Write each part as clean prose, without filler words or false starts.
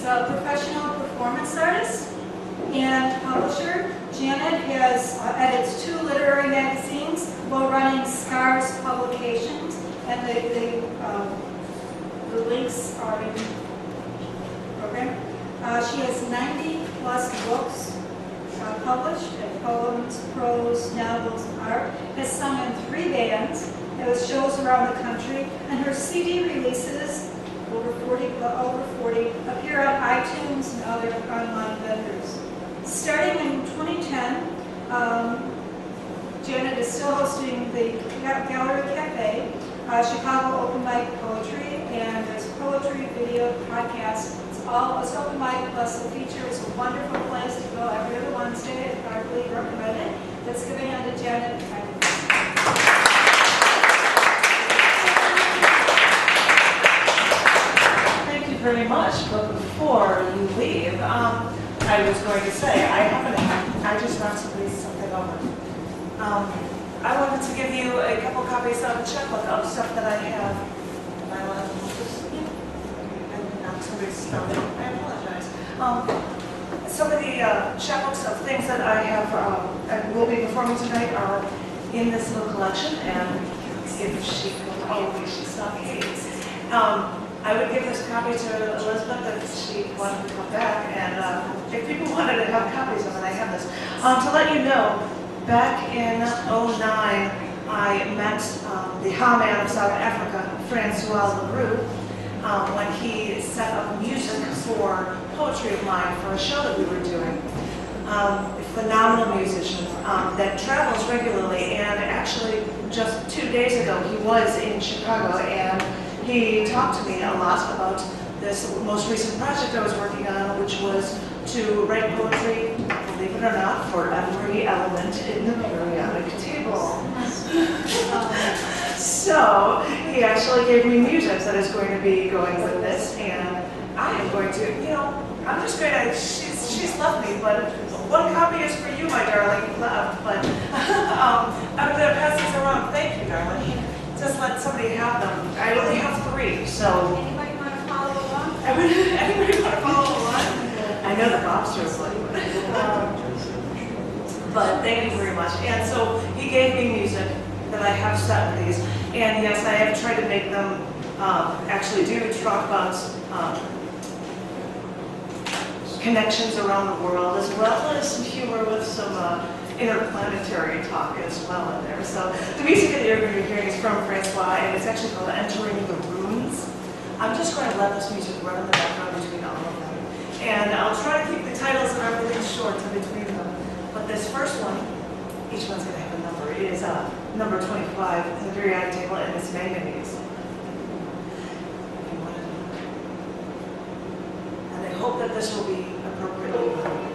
She's a professional performance artist and publisher. Janet has edits 2 literary magazines while running Scars Publications, and the links are in the program. She has 90 plus books published, poems, prose, novels, and art. Has sung in 3 bands, has shows around the country, and her CD releases, over 40, appear on iTunes and other online vendors. Starting in 2010, Janet is still hosting the Gallery Cafe, Chicago Open Mic Poetry, and there's poetry, video, podcast. It's open mic plus the feature. It's a wonderful place to go every other Wednesday. I really recommend it. Let's give a hand to Janet. Thank you very much. But before you leave, I was going to say, I just recently something over. I wanted to give you a couple copies of a checkbook of stuff that I have. I want to I apologize. Some of the chapbooks of things that I have and will be performing tonight are in this little collection, and if she could, she's not Kate. I would give this copy to Elizabeth if she wanted to come back, and if people wanted to have copies of it, I have this. To let you know, back in '09, I met the Ha-Man of South Africa, Francois LaRue, when he set up music for poetry of mine for a show that we were doing. A phenomenal musician that travels regularly, and actually just 2 days ago he was in Chicago, and he talked to me a lot about this most recent project I was working on, which was to write poetry, believe it or not, for every element in the periodic table. So he actually gave me music that is going to be going with this, and I am going to, I'm just going to, she's left me, but one copy is for you, my darling, left, but I'm going to pass these around. Thank you, darling. Just let somebody have them. I only have 3, so. Anybody want to follow along? Anybody want to follow along? I know the Bobsters like but thank you very much. And so he gave me music that I have set with these. And yes, I have tried to make them actually do talk about connections around the world, as well as some humor with some interplanetary talk as well in there. So the music that you're going to be hearing is from Francois, and it's actually called Entering the Runes. I'm just going to let this music run in the background between all of them. And I'll try to keep the titles and everything short in between them. But this first one, each one's going to have a number. It is number 25 in the periodic table, and it's manganese. And I hope that this will be appropriately done.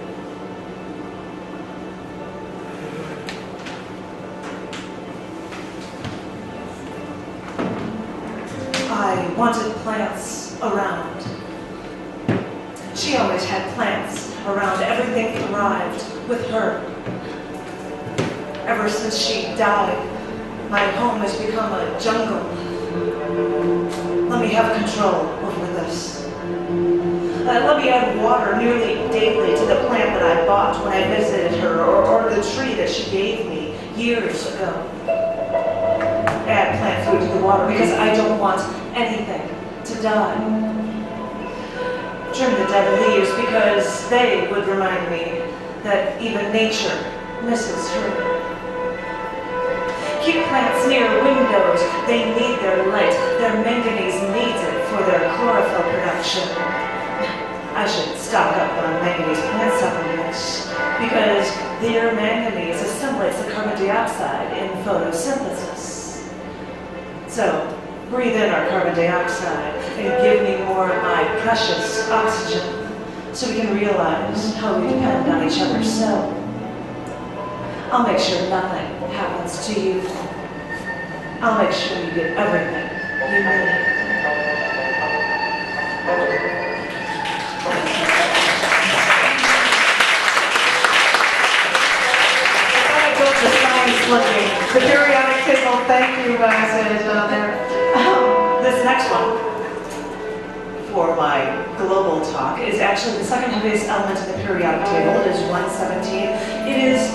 I wanted plants around. She always had plants around. Everything thrived with her. Ever since she died, my home has become a jungle. Let me have control over this. Let me add water nearly daily to the plant that I bought when I visited her, or the tree that she gave me years ago. Add plant food to the water because I don't want anything to die. Trim the dead leaves because they would remind me that even nature misses her. Keep plants near windows. They need their light. Their manganese needs it for their chlorophyll production. I should stock up on manganese plant supplements because their manganese assimilates the carbon dioxide in photosynthesis. So, breathe in our carbon dioxide and give me more of my precious oxygen so we can realize how we depend on each other so. I'll make sure nothing happens to you. I'll make sure you get everything you need. Looking. The periodic table, thank you, message on there. This next one, for my global talk is actually the second heaviest element in the periodic table. It is 117. It is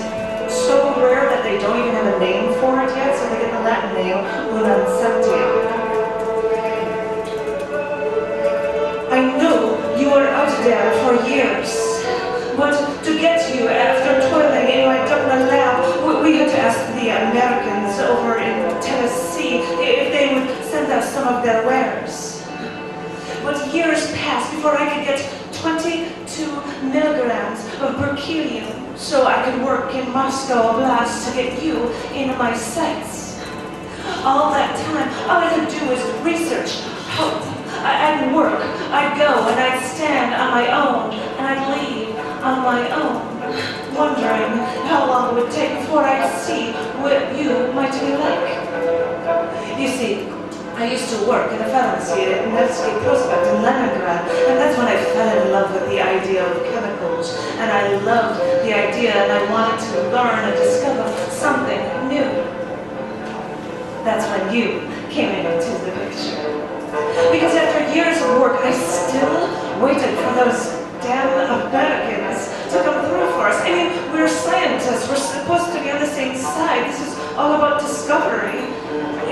so rare that they don't even have a name for it yet, so they get the Latin name 117. I know you were out there for years, but to get you after toiling in my Dublin lab, we had to ask the Americans over in Tennessee if they would send us some of their wares. But years passed before I could get 22 milligrams of berkelium so I could work in Moscow Oblast to get you into my sights. All that time, all I could do was research, hope. I'd work, I'd go, and I'd stand on my own, and I'd leave on my own, wondering how long it would take before I'd see what you might be like. You see, I used to work in a pharmacy at Nevsky Prospect in Leningrad, and that's when I fell in love with the idea of chemicals, and I loved the idea, and I wanted to learn and discover something new. That's when you came into the picture. Because after years of work, I still waited for those damn Americans to come through for us. I mean, we're scientists, we're supposed to be on the same side. This is all about discovery.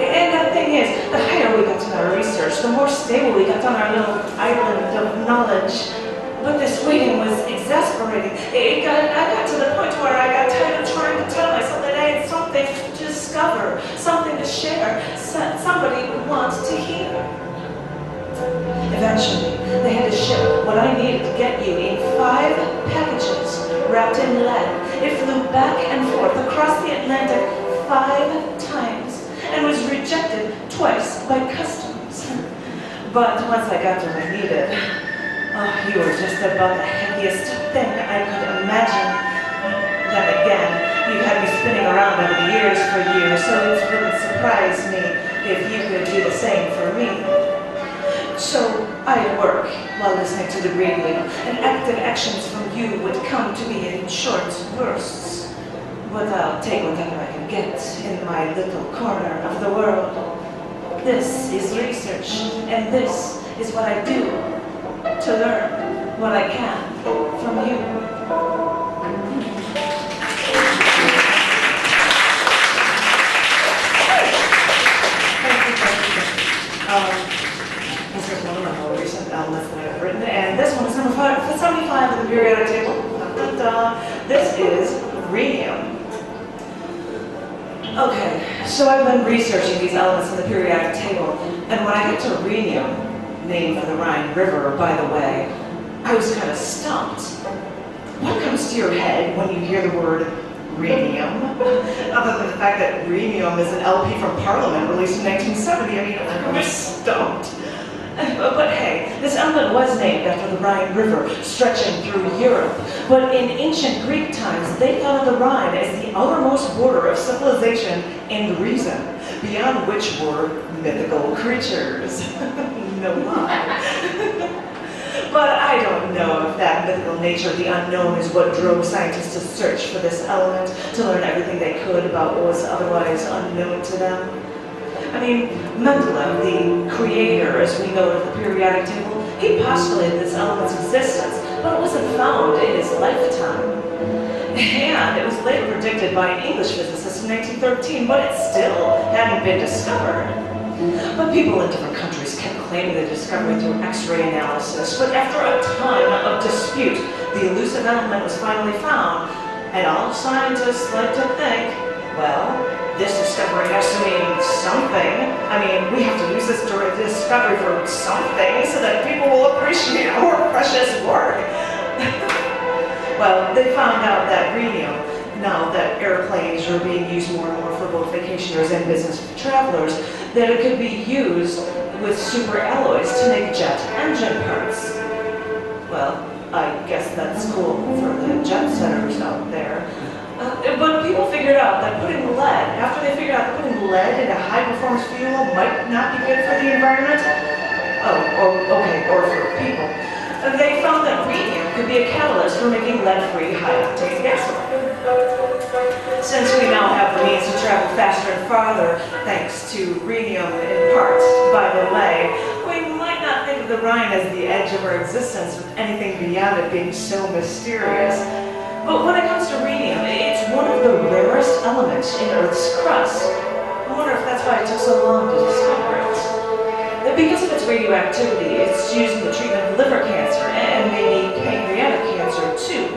And the thing is, the higher we got in our research, the more stable we got on our little island of knowledge. But this waiting was exasperating. I got to the point where I got tired of trying to tell myself that I had something to discover, something to share, somebody would want to hear. Eventually, they had to ship what I needed to get you in 5 packages wrapped in lead. It flew back and forth across the Atlantic 5 times and was rejected twice by customs. But once I got what I needed, oh, you were just about the heaviest thing I could imagine. Then again, you had me spinning around over the years for you, so it wouldn't surprise me if you could do the same for me. So I'd work while listening to the radio, and active actions from you would come to me in short bursts. But I'll take whatever I can get in my little corner of the world. This is research, and this is what I do to learn what I can from you. This is one of my more recent elements that I've written, and this one is number 75 in the periodic table. This is rhenium. Okay, so I've been researching these elements in the periodic table, and when I get to rhenium, named for the Rhine River, by the way, I was kind of stumped. What comes to your head when you hear the word rhenium? Other than the fact that rhenium is an LP from Parliament released in 1970, I mean, I was stumped. But hey, this element was named after the Rhine River, stretching through Europe. But in ancient Greek times, they thought of the Rhine as the outermost border of civilization and reason, beyond which were mythical creatures. No lie. But I don't know if that mythical nature of the unknown is what drove scientists to search for this element, to learn everything they could about what was otherwise unknown to them. I mean, Mendeleev, the creator, as we know of the periodic table, he postulated this element's existence, but it wasn't found in his lifetime. And it was later predicted by an English physicist in 1913, but it still hadn't been discovered. But people in different countries kept claiming the discovery through X-ray analysis, but after a ton of dispute, the elusive element was finally found, and all scientists like to think, well, this discovery has to mean something. I mean, we have to use this discovery for something so that people will appreciate our precious work. Well, they found out that rhenium, now that airplanes are being used more and more for both vacationers and business travelers, that it could be used with super alloys to make jet engine parts. Well, I guess that's cool for the jet setters out there. But people figured out that putting lead, after they figured out that putting lead into high-performance fuel might not be good for the environment, or for people, they found that rhenium could be a catalyst for making lead-free high-octane gasoline. Since we now have the means to travel faster and farther, thanks to rhenium in part, by the way, we might not think of the Rhine as the edge of our existence, with anything beyond it being so mysterious. But when it comes to rhenium, it's one of the rarest elements in Earth's crust. I wonder if that's why it took so long to discover it. And because of its radioactivity, it's used in the treatment of liver cancer and maybe pancreatic cancer too.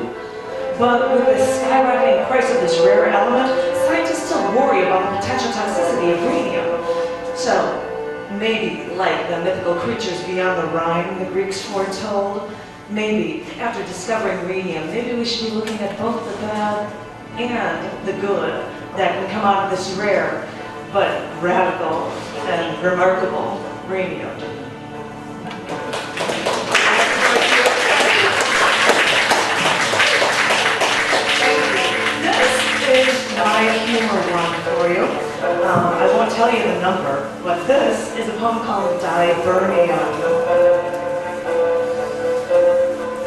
But with the skyrocketing price of this rare element, scientists still worry about the potential toxicity of rhenium. So, maybe, like the mythical creatures beyond the Rhine the Greeks foretold, maybe, after discovering rhenium, maybe we should be looking at both the bad and the good that can come out of this rare, but radical and remarkable rhenium. This is my humor one for you. I won't tell you the number, but this is a poem called Dibernium.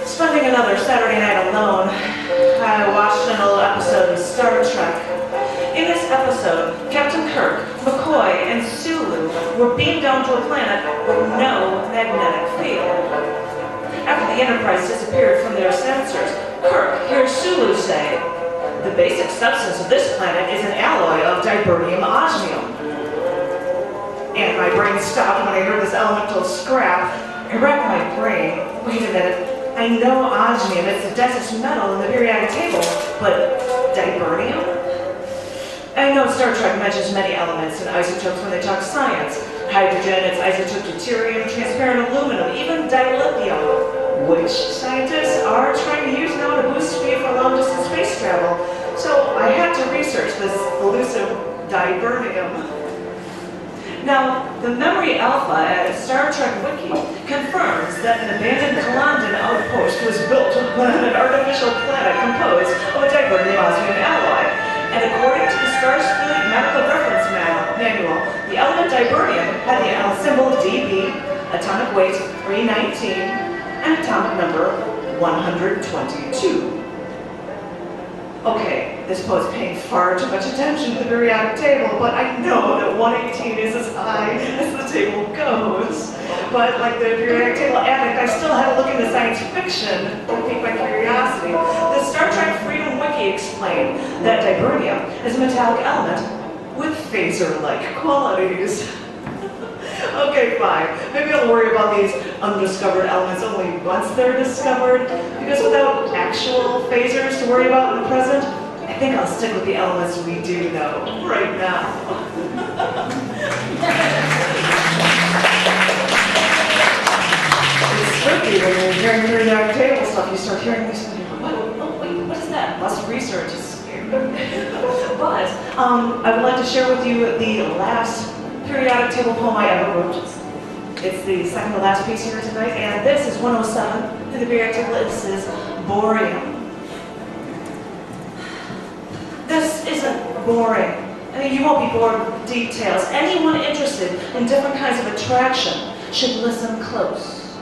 Spending another Saturday night alone, I watched an old episode of Star Trek. In this episode, Captain Kirk, McCoy, and Sulu were beamed down to a planet with no magnetic field. After the Enterprise disappeared from their sensors, Kirk hears Sulu say, "The basic substance of this planet is an alloy of dibernium osmium." And my brain stopped when I heard this elemental scrap. I racked my brain. Wait a minute. I know osmium is the densest metal in the periodic table, but dibernium? I know Star Trek mentions many elements and isotopes when they talk science. Hydrogen, its isotope deuterium, transparent aluminum, even dilithium, which scientists are trying to use now to boost speed for long-distance space travel. So I had to research this elusive dibernium. Now, the Memory Alpha at Star Trek Wiki confirms that an abandoned Kalandan outpost was built on an artificial planet composed of a dibernium osmium alloy. And according to the Starfleet Medical Reference Manual, the element dibernium had the symbol DB, atomic weight 319, and atomic number 122. Okay, this poet's paying far too much attention to the periodic table, but I know that 118 is as high as the table goes. But like the periodic table addict, I still had to look into science fiction to pique my curiosity. The Star Trek Freedom Wiki explained that dibernium is a metallic element with phaser-like qualities. Okay, fine. Maybe I'll worry about these undiscovered elements only once they're discovered, because without actual phasers to worry about in the present, I think I'll stick with the elements we do know right now. It's tricky when you're hearing periodic table stuff, you start hearing these things, what? Oh, wait, what is that? Lots of research is scary. But I would like to share with you the last periodic table poem I ever wrote. It's the second to last piece here tonight, and this is 107 in the periodic table. This is Boreum. This isn't boring. I mean, you won't be bored with details. Anyone interested in different kinds of attraction should listen close.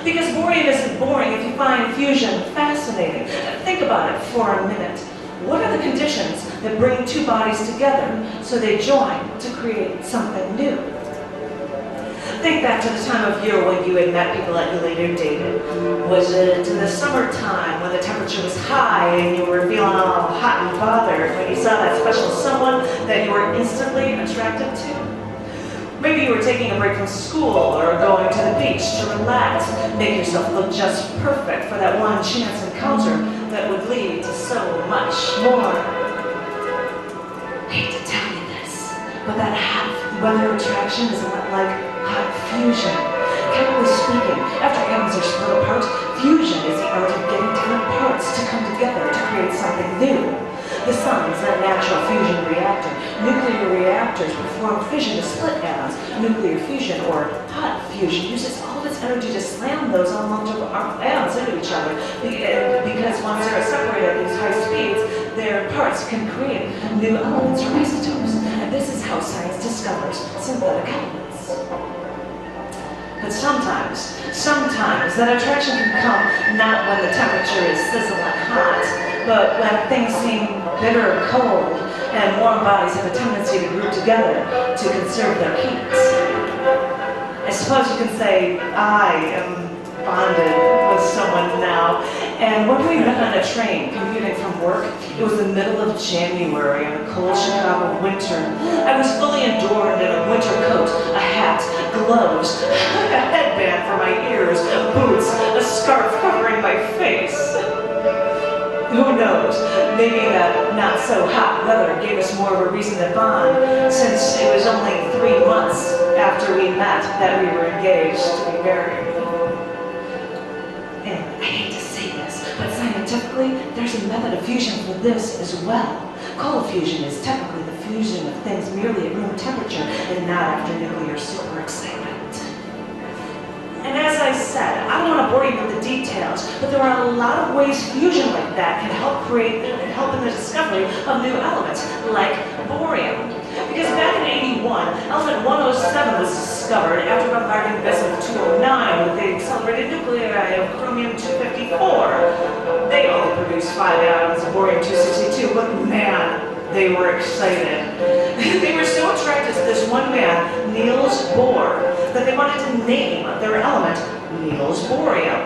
Because boreum isn't boring if you find fusion fascinating. Think about it for a minute. What are the conditions that bring two bodies together so they join to create something new? Think back to the time of year when you had met people that you later dated. Was it in the summertime when the temperature was high and you were feeling all hot and bothered when you saw that special someone that you were instantly attracted to? Maybe you were taking a break from school or going to the beach to relax, make yourself look just perfect for that one chance encounter that would lead to so much more. I hate to tell you this, but that hot weather attraction is a lot like hot fusion. Chemically speaking, after atoms are split apart, fusion is the art of getting different parts to come together to create something new. The sun's a natural fusion reactor. Nuclear reactors perform fission to split atoms. Nuclear fusion, or hot fusion, uses all of its energy to slam those unlocked atoms into each other. Because once they're separated at these high speeds, their parts can create new elements or isotopes. And this is how science discovers synthetic elements. But sometimes that attraction can come not when the temperature is sizzling hot, but when things seem bitter cold and warm bodies have a tendency to group together to conserve their heat. I suppose you can say I am bonded with someone now. And when we met on a train commuting from work, it was the middle of January in a cold Chicago winter. I was fully adorned in a winter coat, a hat, gloves, a headband for my ears, boots, a scarf covering my face. Who knows, maybe that not so hot weather gave us more of a reason to bond, since it was only 3 months after we met that we were engaged to be married. And I hate to say this, but scientifically, there's a method of fusion for this as well. Cold fusion is technically the fusion of things merely at room temperature and not after nuclear super excitement. And as I said, I don't want to bore you with the details, but there are a lot of ways fusion like that can help in the discovery of new elements, like borium. Because back in '81, element 107 was discovered after bombarding Bismuth 209 with the accelerated nuclei of chromium-254. They only produced 5 atoms of borium-262, but man, they were excited. They were so attracted to this one man, Niels Bohr, that they wanted to name their element Niels Bohrium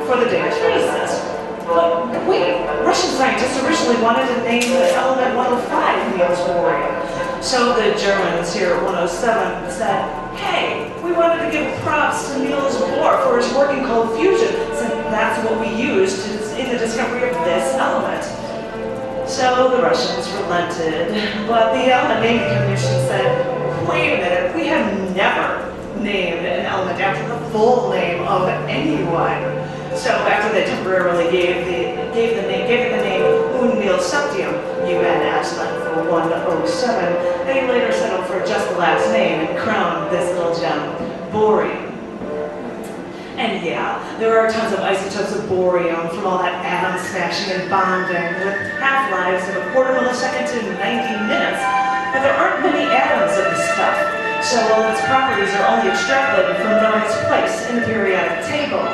for the Danish physicist. But wait, Russian scientists originally wanted to name the element 105 Niels Bohrium. So the Germans here at 107 said, hey, we wanted to give props to Niels Bohr for his work in cold fusion, since that's what we used in the discovery of this element. So the Russians relented, but the element naming commission said, wait a minute, we have never named an element after the full name of anyone. So after they temporarily gave it the name Unmilseptium, UNS then for 107, they later settled for just the last name and crowned this little gem Bohrium. And yeah, there are tons of isotopes of borium from all that atom smashing and bonding with half-lives of a quarter millisecond to 90 minutes. But there aren't many atoms of this stuff, so all its properties are only extrapolated from knowing its place in the periodic table.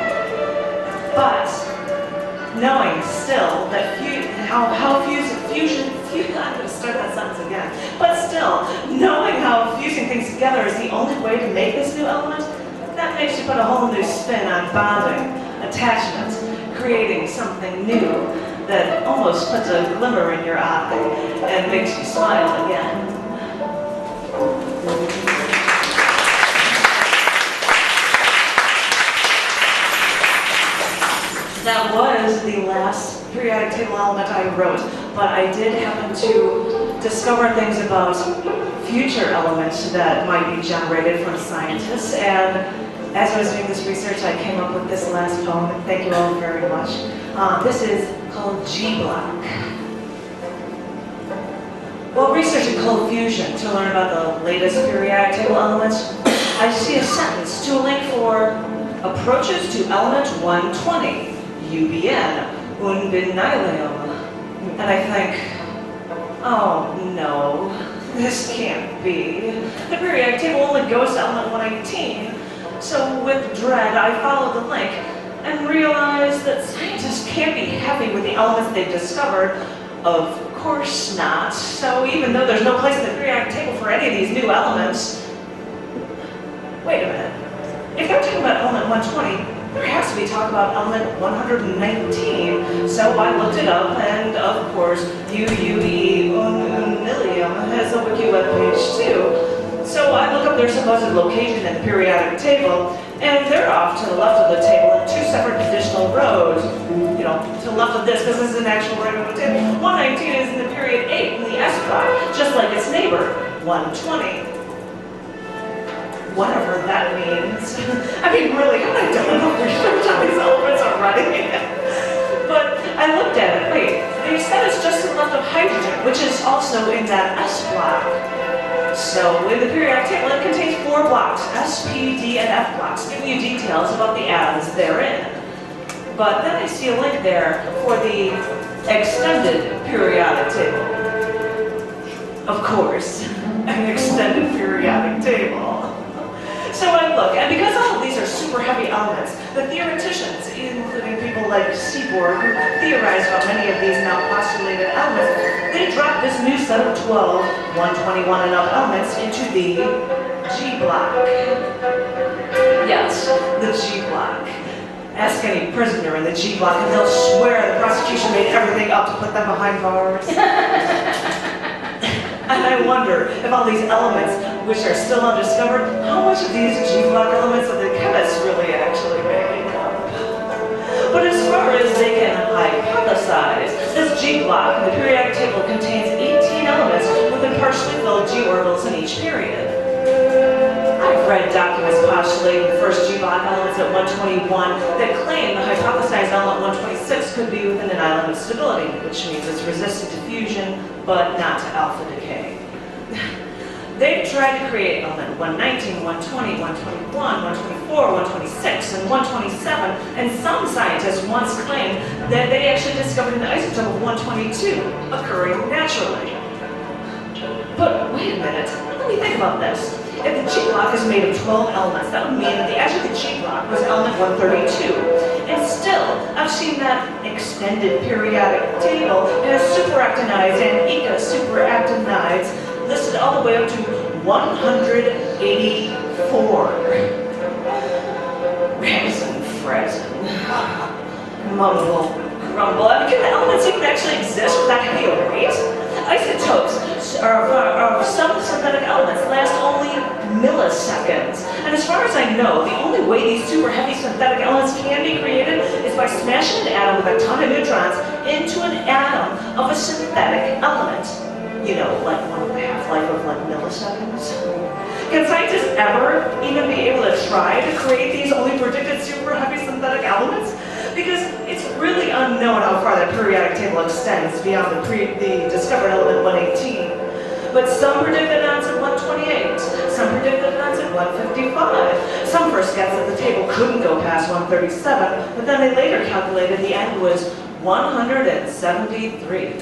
But knowing still that I'm going to start that sentence again. But still, knowing how fusing things together is the only way to make this new element, that makes you put a whole new spin on bonding, attachment, creating something new that almost puts a glimmer in your eye and makes you smile again. That was the last periodic table element I wrote, but I did happen to discover things about future elements that might be generated from scientists, and as I was doing this research, I came up with this last poem. Thank you all very much. This is called G-Block. While researching cold fusion to learn about the latest periodic table elements, I see a sentence to a link for approaches to element 120, UBN, Unbinyllium. And I think, oh no, this can't be. The periodic table only goes to element 118. So with dread, I followed the link and realized that scientists can't be happy with the elements they've discovered. Of course not. So even though there's no place in the periodic table for any of these new elements, wait a minute. If they're talking about element 120, there has to be talk about element 119. So I looked it up, and of course, UUE Unillium has a wiki webpage too. So I look up their supposed location in the periodic table, and they're off to the left of the table in 2 separate conditional rows. You know, to the left of this, because this is an actual regular table. 119 is in the period 8 in the S block, just like its neighbor, 120. Whatever that means. I mean, really, have I done enough research on these elements already? But I looked at it, wait, they said it's just to the left of hydrogen, which is also in that S block. So in the periodic table, it contains 4 blocks, S, P, D, and F blocks, giving you details about the atoms therein. But then I see a link there for the extended periodic table. Of course, an extended periodic table. So I look, and because all of these are super heavy elements, the theoreticians, including people like Seaborg, who theorize about many of these now postulated elements, they drop this new set of 12 121 and up elements into the G block. Yes, the G block. Ask any prisoner in the G block and they'll swear the prosecution made everything up to put them behind bars. And I wonder if all these elements, which are still undiscovered, how much of these G block elements are the chemists really actually making up? But as far as they can hypothesize, this G block in the periodic table contains 18 elements with partially filled G orbitals in each period. I've read documents postulating the first G block elements at 121 that claim the hypothesized element 126 could be within an island of stability, which means it's resistant to fusion, but not to alpha decay. They've tried to create element 119, 120, 121, 124, 126, and 127, and some scientists once claimed that they actually discovered an isotope of 122 occurring naturally. But wait a minute, let me think about this. If the G block is made of 12 elements, that would mean that the edge of the G block was element 132. And still, I've seen that extended periodic table has superactinides and eco-superactinides listed all the way up to 184. Resin, frozen. Mumble, grumble. I mean, can the elements even actually exist with that heavy a weight? Isotopes of some synthetic elements last only milliseconds. And as far as I know, the only way these super heavy synthetic elements can be created is by smashing an atom with a ton of neutrons into an atom of a synthetic element. You know, like one with a half-life of like milliseconds. Can scientists ever even be able to try to create these only predicted super heavy synthetic elements? Because it's really unknown how far that periodic table extends beyond the discovered element 118. But some predicted amounts at 128, some predicted amounts at 155. Some first guessed that the table couldn't go past 137, but then they later calculated the end was 173.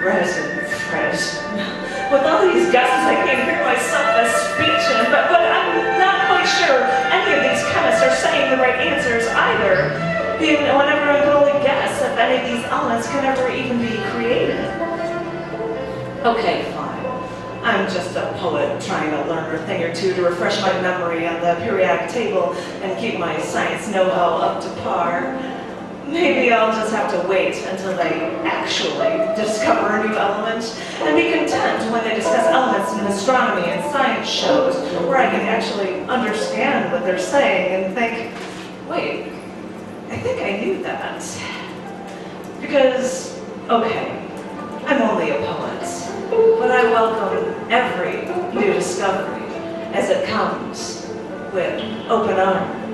Resin, fresh. With all these guesses, I can't hear myself as speeching, but I'm not quite sure any of these chemists are saying the right answers either. Being whenever I can only guess if any of these elements can ever even be created. Okay, fine. I'm just a poet trying to learn a thing or two to refresh my memory on the periodic table and keep my science know-how up to par. Maybe I'll just have to wait until they actually discover a new element and be content when they discuss elements in astronomy and science shows where I can actually understand what they're saying and think, wait, I think I knew that. Because, okay, I'm only a poet, but I welcome every new discovery as it comes with open arms.